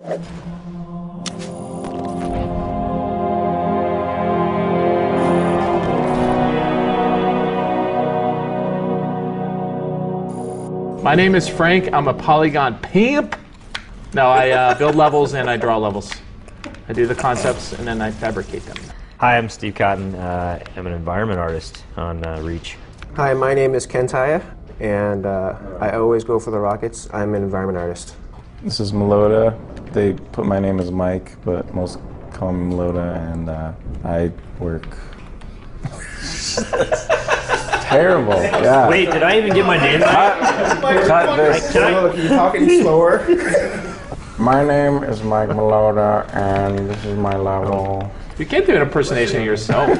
My name is Frank. I'm a polygon pimp. No, I build levels and I draw levels. I do the concepts and then I fabricate them. Hi, I'm Steve Cotton. I'm an environment artist on Reach. Hi, my name is Ken Taya, and I always go for the rockets. I'm an environment artist. This is Melota. They put my name as Mike, but most call me Melota, and I work. Terrible. Yeah. Wait, did I even get my name right? Cut this. Can you talk any slower? My name is Mike Melota, and this is my level. You can't do an impersonation of yourself.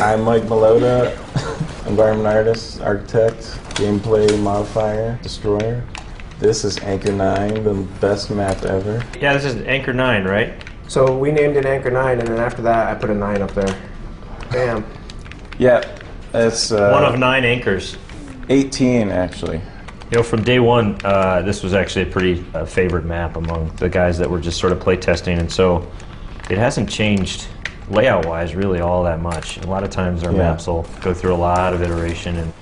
I'm Mike Melota, environment artist, architect, gameplay modifier, destroyer. This is Anchor 9, the best map ever. Yeah, this is Anchor 9, right? So we named it Anchor 9, and then after that I put a 9 up there. Bam. Yeah, it's One of 9 anchors. 18 actually. You know, from day one, this was actually a pretty favorite map among the guys that were just sort of play testing, and so it hasn't changed layout-wise really all that much. A lot of times our maps will go through a lot of iteration, and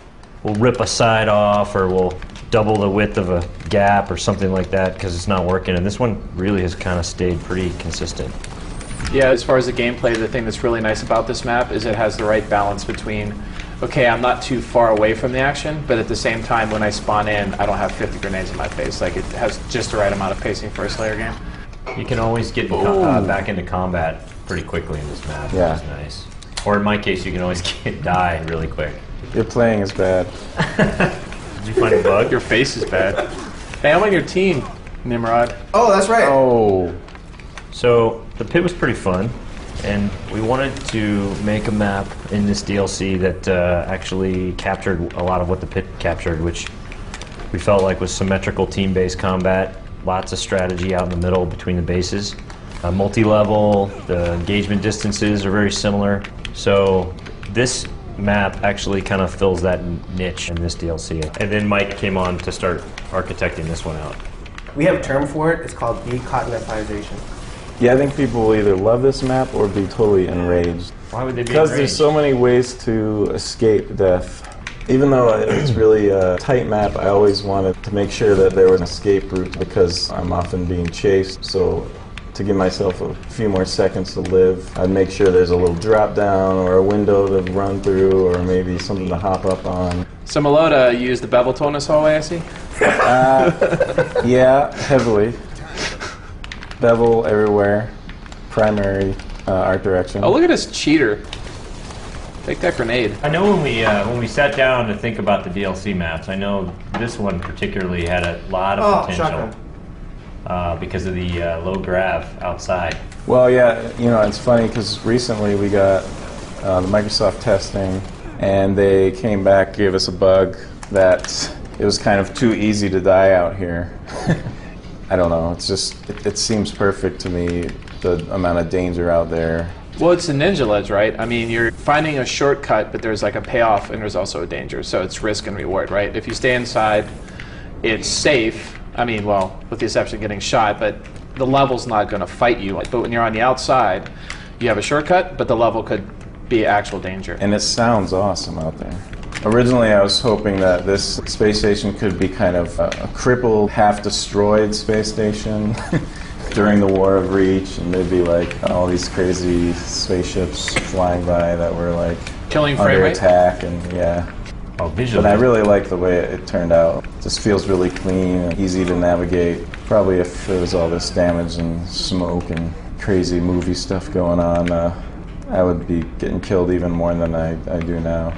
we'll rip a side off, or we'll double the width of a gap or something like that because it's not working, and this one really has kind of stayed pretty consistent. Yeah, as far as the gameplay, the thing that's really nice about this map is it has the right balance between, okay, I'm not too far away from the action, but at the same time, when I spawn in, I don't have 50 grenades in my face. Like, it has just the right amount of pacing for a Slayer game. You can always get back into combat pretty quickly in this map, which is nice. Or in my case, you can always die really quick. Your playing is bad. Did you find a bug? Your face is bad. Hey, I'm on your team, Nimrod. Oh, that's right. Oh. So the pit was pretty fun, and we wanted to make a map in this DLC that actually captured a lot of what the pit captured, which we felt like was symmetrical team-based combat, lots of strategy out in the middle between the bases. Multi-level, the engagement distances are very similar. So this map actually kind of fills that niche in this DLC. And then Mike came on to start architecting this one out. We have a term for it. It's called decottonifization. Yeah, I think people will either love this map or be totally enraged. Why would they be Because enraged? there's so many ways to escape death. Even though it's really a tight map, I always wanted to make sure that there was an escape route because I'm often being chased. So to give myself a few more seconds to live, I'd make sure there's a little drop down or a window to run through or maybe something to hop up on. So Melota used the bevel tool in this hallway, I see? Yeah, heavily. Bevel everywhere. Primary art direction. Oh, look at this cheater. Take that grenade. I know when we sat down to think about the DLC maps, I know this one particularly had a lot of potential because of the low grav outside. Well, yeah, you know, it's funny because recently we got the Microsoft testing, and they came back, gave us a bug that it was kind of too easy to die out here. I don't know, it's just, it seems perfect to me, the amount of danger out there. Well, it's a ninja ledge, right? I mean, you're finding a shortcut, but there's like a payoff and there's also a danger. So it's risk and reward, right? If you stay inside, it's safe. I mean, well, with the exception of getting shot, but the level's not going to fight you. But when you're on the outside, you have a shortcut, but the level could be actual danger. And it sounds awesome out there. Originally, I was hoping that this space station could be kind of a crippled, half-destroyed space station during the War of Reach, and there'd be like all these crazy spaceships flying by that were like Killing frame under rate? attack, and yeah. Oh, visually. But I really like the way it turned out. It just feels really clean, easy to navigate. Probably if there was all this damage and smoke and crazy movie stuff going on, I would be getting killed even more than I do now.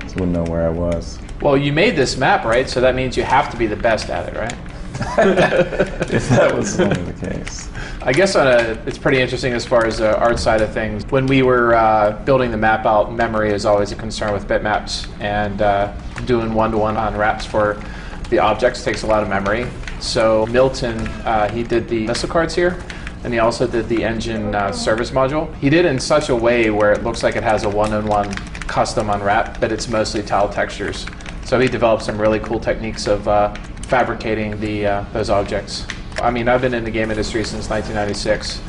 Just wouldn't know where I was. Well, you made this map, right? So that means you have to be the best at it, right? If that was only the case. I guess it's pretty interesting as far as the art side of things. When we were building the map out, memory is always a concern with bitmaps, and doing one-to-one unwraps for the objects takes a lot of memory. So Milton, he did the missile cards here, and he also did the engine service module. He did it in such a way where it looks like it has a one-on-one custom unwrap, but it's mostly tile textures. So he developed some really cool techniques of fabricating those objects. I mean, I've been in the game industry since 1996,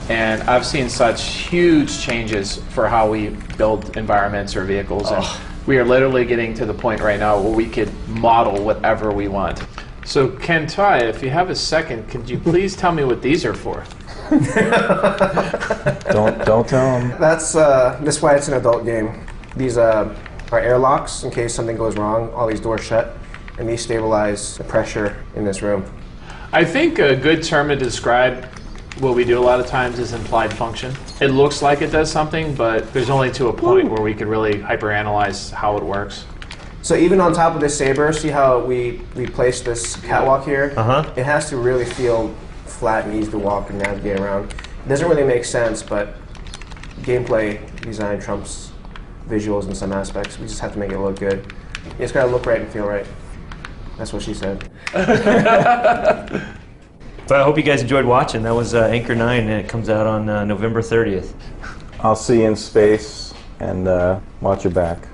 and I've seen such huge changes for how we build environments or vehicles. And we are literally getting to the point right now where we could model whatever we want. So, Kentai, if you have a second, could you please tell me what these are for? Don't tell them. That's why it's an adult game. These are airlocks in case something goes wrong. All these doors shut, and these stabilize the pressure in this room. I think a good term to describe what we do a lot of times is implied function. It looks like it does something, but there's only to a point where we could really hyperanalyze how it works. So even on top of this saber, see how we place this catwalk here? It has to really feel flat and easy to walk and navigate around. It doesn't really make sense, but gameplay design trumps visuals in some aspects. We just have to make it look good. You just gotta look right and feel right. That's what she said. So I hope you guys enjoyed watching. That was Anchor 9, and it comes out on November 30th. I'll see you in space, and watch your back.